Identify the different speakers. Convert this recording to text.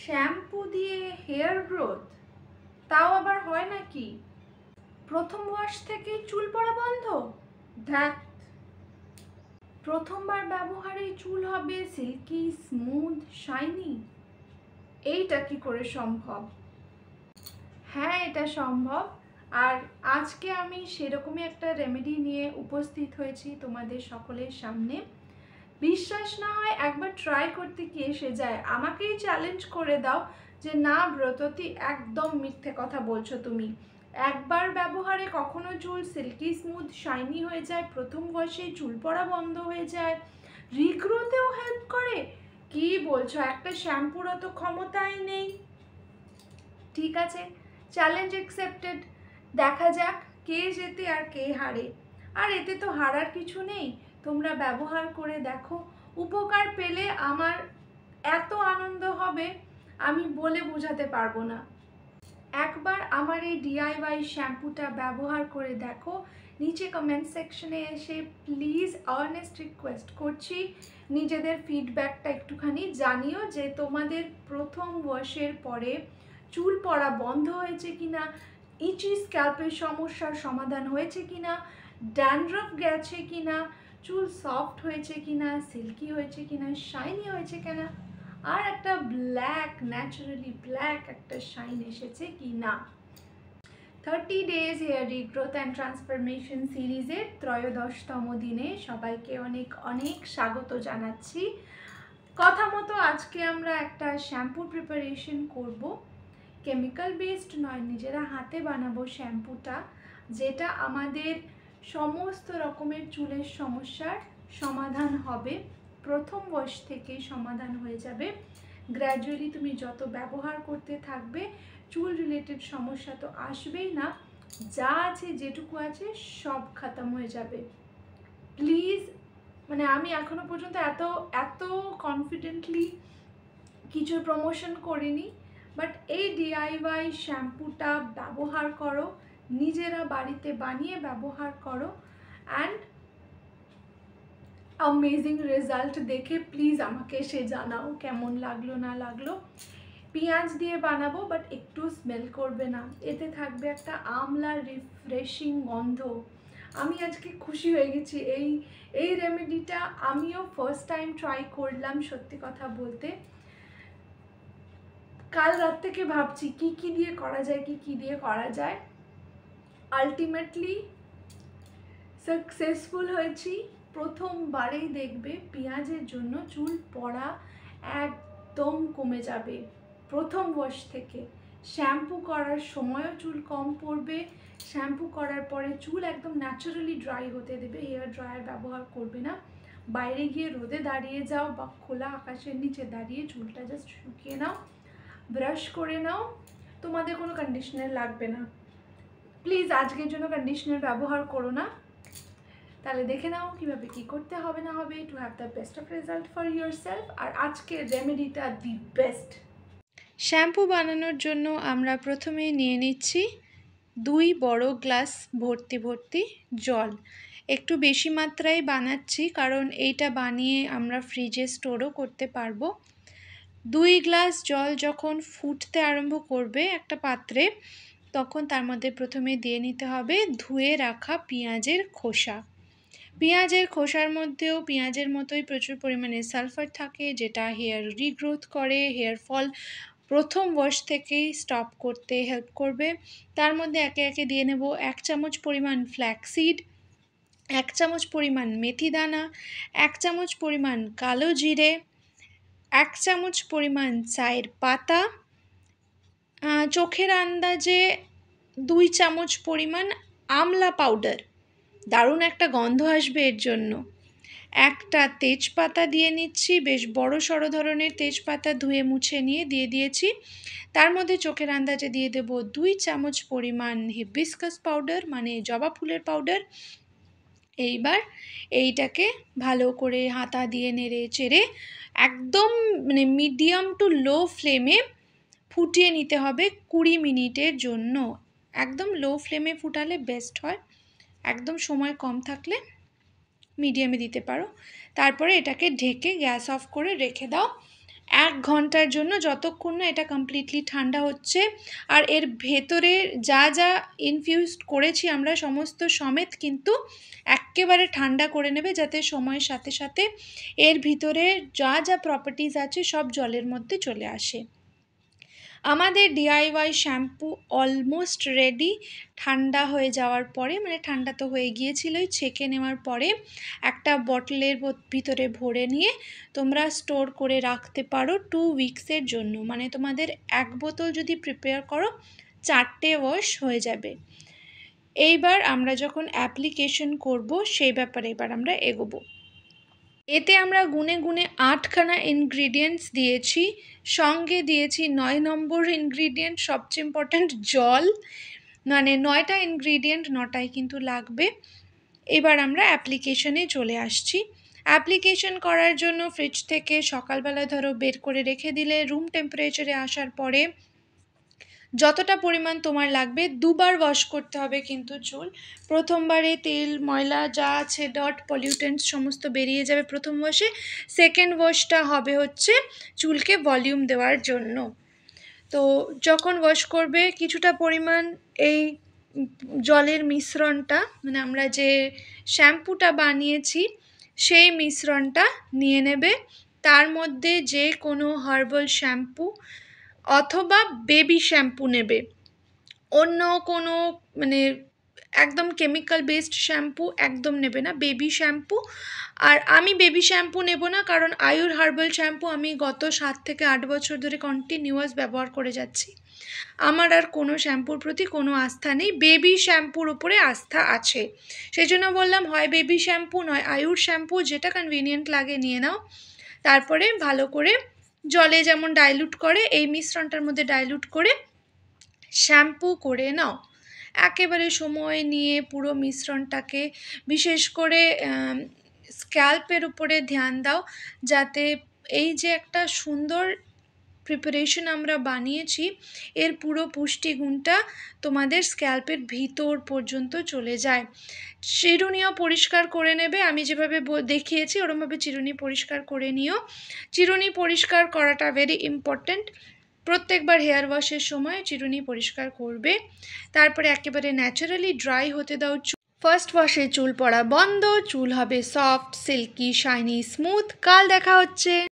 Speaker 1: Shampoo দিয়ে hair growth, তাও আবার হয় নাকি? প্রথম ওয়াশ থেকেই চুল পড়া বন্ধ? ধ্যাত, প্রথমবার ব্যবহারেই চুল হবে সিল্কি, স্মুথ, শাইনি? এইটা কি করে সম্ভব? হ্যাঁ, এটা সম্ভব। আর আজকে আমি সেরকমই একটা রেমেডি নিয়ে উপস্থিত হয়েছি তোমাদের সকলের সামনে। বিশ্বাস না হয় একবার ট্রাই করতে কি এসে যায়, আমাকেই চ্যালেঞ্জ করে দাও যে না ব্রততী, একদম মিথ্যে কথা বলছো তুমি। একবার ব্যবহারে কখনো চুল সিল্কি, স্মুথ, শাইনি হয়ে যায়, প্রথম বয়সে চুল পড়া বন্ধ হয়ে যায়, রিগ্রোতেও হেল্প করে? কি বলছো? একটা শ্যাম্পুর অত ক্ষমতাই নেই। ঠিক আছে, চ্যালেঞ্জ অ্যাকসেপ্টেড। দেখা যাক কে জেতে আর কে হারে। আর এতে তো হারার কিছু নেই, তোমরা ব্যবহার করে দেখো, উপকার পেলে আমার এত আনন্দ হবে আমি বলে বোঝাতে পারবো না। একবার আমার এই ডিআইওয়াই শ্যাম্পুটা ব্যবহার করে দেখো। নিচে কমেন্ট সেকশনে এসে প্লিজ আর্নেস্ট রিকোয়েস্ট করছি নিজেদের ফিডব্যাকটা একটুখানি জানিও যে তোমাদের প্রথম ওয়াশের পরে চুল পড়া বন্ধ হয়েছে কিনা, ইচি স্ক্যাল্পের সমস্যার সমাধান হয়েছে কিনা, ড্যান্ড্রফ গেছে কিনা, চুল সফট হয়েছে কিনা, সিল্কি হয়েছে কিনা, শাইনি হয়েছে কিনা, আর একটা ব্ল্যাক, ন্যাচারালি ব্ল্যাক একটা শাইন এসেছে কি না। 30 days hair regrowth and transformation সিরিজের 13তম দিনে সবাইকে অনেক অনেক স্বাগত জানাচ্ছি। কথা মতো আজকে আমরা একটা শ্যাম্পুর প্রিপারেশন করব। কেমিক্যাল বেসড নয়, নিজেরা হাতে বানাবো শ্যাম্পুটা, যেটা আমাদের সমস্ত রকমের চুলের সমস্যার সমাধান হবে। প্রথম ওয়াশ থেকেই সমাধান হয়ে যাবে। গ্র্যাজুয়ালি তুমি যত ব্যবহার করতে থাকবে চুল রিলেটেড সমস্যা তো আসবেই না, যা আছে যেটুকু আছে সব খতম হয়ে যাবে। প্লিজ, মানে আমি এখনো পর্যন্ত এত এত কনফিডেন্টলি কিছু প্রমোশন করিনি, বাট এই ডিআইওয়াই শ্যাম্পুটা ব্যবহার করো, নিজেরা বাড়িতে বানিয়ে ব্যবহার করো, অ্যান্ড অ্যামেজিং রেজাল্ট দেখে প্লিজ আমাকে এসে জানাও কেমন লাগলো না লাগলো। পেঁয়াজ দিয়ে বানাবো, বাট একটু স্মেল করবে না, এতে থাকবে একটা আমলার রিফ্রেশিং গন্ধ। আমি আজকে খুশি হয়ে গেছি। এই রেমেডিটা আমিও ফার্স্ট টাইম ট্রাই করলাম, সত্যি কথা বলতে। কাল রাত থেকে ভাবছি কি কি দিয়ে করা যায়, কি দিয়ে করা যায়। আলটিমেটলি সাকসেসফুল হয়েছি। প্রথমবারেই দেখবে পেঁয়াজের জন্য চুল পড়া একদম কমে যাবে প্রথম ওয়াশ থেকে। শ্যাম্পু করার সময়ও চুল কম পড়বে। শ্যাম্পু করার পরে চুল একদম ন্যাচারালি ড্রাই হতে দেবে, হেয়ার ড্রায়ার ব্যবহার করবে না। বাইরে গিয়ে রোদে দাঁড়িয়ে যাও বা খোলা আকাশের নিচে দাঁড়িয়ে চুলটা জাস্ট শুকিয়ে নাও, ব্রাশ করে নাও, তোমাদের কোনো কন্ডিশনার লাগবে না। প্লিজ আজকের জন্য কন্ডিশনার ব্যবহার করো না। তাহলে দেখে নাও কীভাবে কী করতে হবে না হবে to have the best of result for yourself. আর আজকের রেমেডিটা দি বেস্ট। শ্যাম্পু বানানোর জন্য আমরা প্রথমে নিয়ে নিচ্ছি 2 বড় গ্লাস ভর্তি ভর্তি জল। একটু বেশি মাত্রায় বানাচ্ছি কারণ এইটা বানিয়ে আমরা ফ্রিজে স্টোরও করতে পারবো। 2 গ্লাস জল যখন ফুটতে আরম্ভ করবে একটা পাত্রে, তখন তার মধ্যে প্রথমে দিয়ে নিতে হবে ধুয়ে রাখা পেঁয়াজের খোসা। পেঁয়াজের খোসার মধ্যেও পেঁয়াজের মতোই প্রচুর পরিমাণে সালফার থাকে, যেটা হেয়ার রিগ্রোথ করে, হেয়ার ফল প্রথম ওয়াশ থেকেই স্টপ করতে হেল্প করবে। তার মধ্যে একে একে দিয়ে নেব 1 চামচ পরিমাণ ফ্ল্যাক্সিড, 1 চামচ পরিমাণ মেথি দানা, 1 চামচ পরিমাণ কালো জিরে, 1 চামচ পরিমাণ চায়ের পাতা, চোখের আন্দাজে 2 চামচ পরিমাণ আমলা পাউডার, দারুণ একটা গন্ধ আসবে এর জন্য। একটা তেজপাতা দিয়ে নিচ্ছি, বেশ বড় সড়ো ধরনের তেজপাতা, ধুয়ে মুছে নিয়ে দিয়ে দিয়েছি। তার মধ্যে চোখের আন্দাজে দিয়ে দেব 2 চামচ পরিমাণ হিবিস্কাস পাউডার, মানে জবা ফুলের পাউডার। এইবার এইটাকে ভালো করে হাতা দিয়ে নেড়ে চেড়ে একদম মানে মিডিয়াম টু লো ফ্লেমে ফুটিয়ে নিতে হবে 20 মিনিটের জন্য। একদম লো ফ্লেমে ফুটালে বেস্ট হয়, একদম সময় কম থাকলে মিডিয়ামে দিতে পারো। তারপরে এটাকে ঢেকে গ্যাস অফ করে রেখে দাও 1 ঘন্টার জন্য, যতক্ষণ না এটা কমপ্লিটলি ঠান্ডা হচ্ছে। আর এর ভেতরে যা যা ইনফিউজড করেছি আমরা সমস্ত সমেত কিন্তু এক্কেবারে ঠান্ডা করে নেবে, যাতে সময়ের সাথে সাথে এর ভিতরে যা যা প্রপার্টিজ আছে সব জলের মধ্যে চলে আসে। আমাদের DIY শ্যাম্পু অলমোস্ট রেডি। ঠান্ডা হয়ে যাওয়ার পরে, মানে ঠান্ডা তো হয়ে গিয়েছিলই, ছেঁকে নেওয়ার পরে একটা বটলের ভিতরে ভরে নিয়ে তোমরা স্টোর করে রাখতে পারো 2 উইকসের জন্য। মানে তোমাদের 1 বোতল যদি প্রিপেয়ার করো 4টে ওয়াশ হয়ে যাবে। এইবার আমরা যখন অ্যাপ্লিকেশন করব সেই ব্যাপারে এবার আমরা এগোবো। এতে আমরা গুনে গুনে 8খানা ইনগ্রিডিয়েন্টস দিয়েছি, সঙ্গে দিয়েছি 9 নম্বর ইনগ্রিডিয়েন্ট, সবচেয়ে ইম্পর্ট্যান্ট জল। মানে 9টা ইনগ্রিডিয়েন্ট 9টাই কিন্তু লাগবে। এবার আমরা অ্যাপ্লিকেশনে চলে আসছি। অ্যাপ্লিকেশন করার জন্য ফ্রিজ থেকে সকালবেলা ধরো বের করে রেখে দিলে, রুম টেম্পারেচারে আসার পরে যতটা পরিমাণ তোমার লাগবে 2বার ওয়াশ করতে হবে কিন্তু চুল। প্রথমবারে তেল ময়লা যা আছে ডট পলিউটেন্টস সমস্ত বেরিয়ে যাবে প্রথম ওয়াশে। সেকেন্ড ওয়াশটা হবে হচ্ছে চুলকে ভলিউম দেওয়ার জন্য। তো যখন ওয়াশ করবে কিছুটা পরিমাণ এই জলের মিশ্রণটা, মানে আমরা যে শ্যাম্পুটা বানিয়েছি সেই মিশ্রণটা নিয়ে নেবে। তার মধ্যে যে কোনো হার্বাল শ্যাম্পু অথবা বেবি শ্যাম্পু নেবে, অন্য কোনো মানে একদম কেমিক্যাল বেসড শ্যাম্পু একদম নেবে না, বেবি শ্যাম্পু। আর আমি বেবি শ্যাম্পু নেব না, কারণ আয়ুর হার্বাল শ্যাম্পু আমি গত 7 থেকে 8 বছর ধরে কন্টিনিউয়াস ব্যবহার করে যাচ্ছি। আমার আর কোনো শ্যাম্পুর প্রতি কোনো আস্থা নেই, বেবি শ্যাম্পুর উপরে আস্থা আছে। সেই জন্য বললাম হয় বেবি শ্যাম্পু নয় আয়ুর শ্যাম্পু, যেটা কনভিনিয়েন্ট লাগে নিয়ে নাও। তারপরে ভালো করে জলে যেমন ডাইলুট করে এই মিশ্রণটার মধ্যে ডাইলুট করে শ্যাম্পু করে নাও। একেবারে সময় নিয়ে পুরো মিশ্রণটাকে, বিশেষ করে স্ক্যাল্পের উপরে ধ্যান দাও, যাতে এই যে একটা সুন্দর প্রিপারেশন আমরা বানিয়েছি এর পুরো পুষ্টিগুণটা তোমাদের স্ক্যাল্পের ভিতর পর্যন্ত চলে যায়। চিরুনিও পরিষ্কার করে নেবে, আমি যেভাবে দেখিয়েছি ওরমভাবে চিরুনি পরিষ্কার করে নিও। চিরুনি পরিষ্কার করাটা ভেরি ইম্পর্ট্যান্ট। প্রত্যেকবার হেয়ার ওয়াশের সময় চিরুনি পরিষ্কার করবে। তারপরে একেবারে ন্যাচারালি ড্রাই হতে দাও। ফার্স্ট ওয়াশে চুল পড়া বন্ধ, চুল হবে সফট, সিল্কি, শাইনি, স্মুথ। কাল দেখা হচ্ছে।